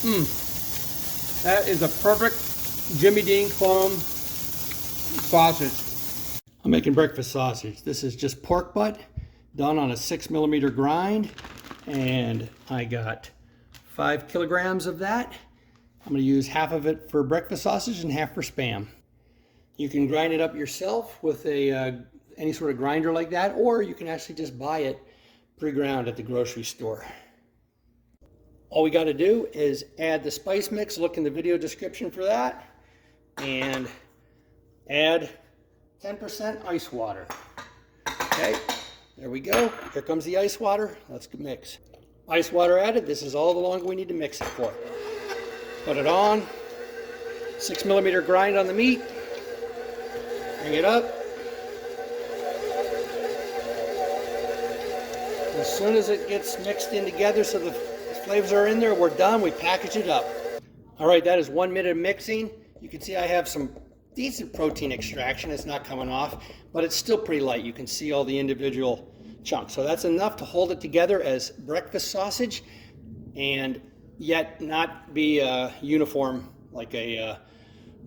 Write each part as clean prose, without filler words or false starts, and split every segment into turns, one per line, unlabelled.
That is a perfect Jimmy Dean clone sausage. I'm making breakfast sausage. This is just pork butt done on a 6mm grind, and I got 5 kilograms of that. I'm going to use half of it for breakfast sausage and half for Spam. You can grind it up yourself with any sort of grinder like that, or you can actually just buy it pre-ground at the grocery store. All we got to do is add the spice mix. Look in the video description for that, and add 10% ice water. Okay, there we go. Here comes the ice water. Let's mix. Ice water added. This is all the longer we need to mix it for. Put it on. 6mm grind on the meat. Bring it up. As soon as it gets mixed in together so the flavors are in there, we're done. We package it up. All right, that is 1 minute of mixing. You can see I have some decent protein extraction. It's not coming off, but it's still pretty light. You can see all the individual chunks. So that's enough to hold it together as breakfast sausage and yet not be uniform like a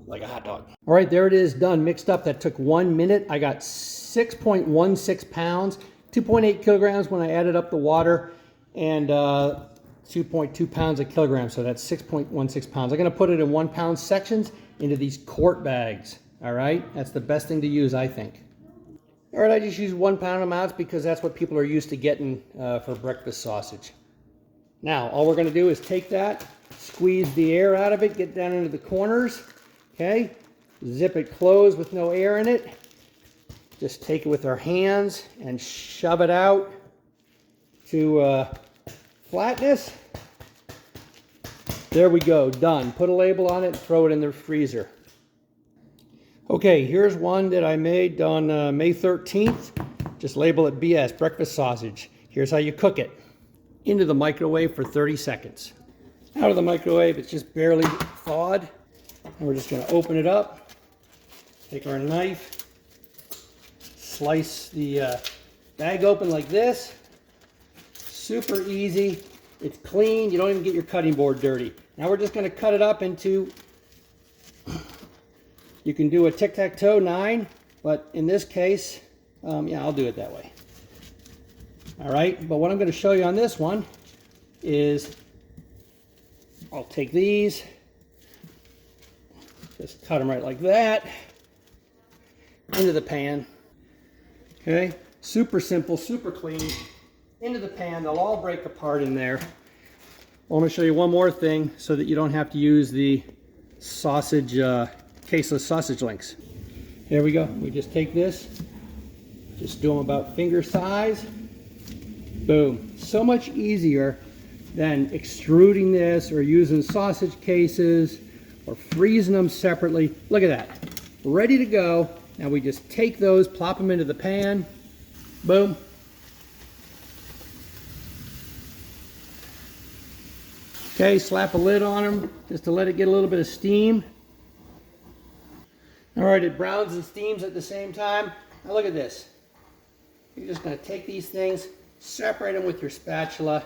hot dog. All right, there it is, done, mixed up. That took 1 minute. I got 6.16 pounds, 2.8 kilograms when I added up the water, and 2.2 pounds a kilogram. So that's 6.16 pounds. I'm gonna put it in 1 pound sections into these quart bags. All right, that's the best thing to use, I think. All right, I just use 1 pound amounts because that's what people are used to getting for breakfast sausage. Now, all we're gonna do is take that, squeeze the air out of it, get down into the corners, okay? Zip it closed with no air in it. Just take it with our hands and shove it out to flatness. There we go, done. Put a label on it and throw it in the freezer. Okay, here's one that I made on May 13th. Just label it BS, breakfast sausage. Here's how you cook it. Into the microwave for 30 seconds. Out of the microwave, it's just barely thawed. And we're just gonna open it up, take our knife, slice the bag open like this. Super easy. It's clean. You don't even get your cutting board dirty. Now we're just going to cut it up into, you can do a tic-tac-toe 9, but in this case, yeah, I'll do it that way. All right, but what I'm going to show you on this one is I'll take these, just cut them right like that, into the pan. Okay, super simple, super clean. Into the pan, they'll all break apart in there. I want to show you one more thing so that you don't have to use the sausage, caseless sausage links. Here we go. We just take this, just do them about finger size. Boom. So much easier than extruding this or using sausage cases or freezing them separately. Look at that. Ready to go. Now we just take those, plop them into the pan. Boom. Okay, slap a lid on them just to let it get a little bit of steam. All right, it browns and steams at the same time. Now look at this. You're just going to take these things, separate them with your spatula.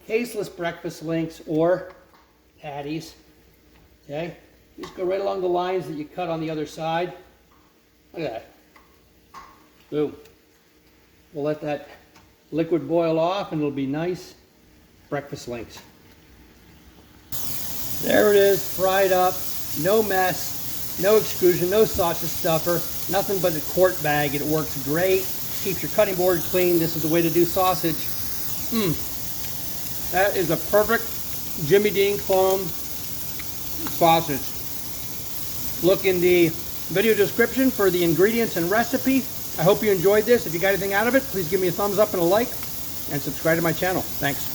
Caseless breakfast links or patties. Okay, just go right along the lines that you cut on the other side. Look at that. Boom. We'll let that liquid boil off and it'll be nice breakfast links. There it is, fried up, no mess, no extrusion, no sausage stuffer, nothing but a quart bag. It works great, keeps your cutting board clean. This is the way to do sausage. That is a perfect Jimmy Dean clone sausage. Look in the video description for the ingredients and recipe. I hope you enjoyed this. If you got anything out of it, please give me a thumbs up and a like, and subscribe to my channel. Thanks.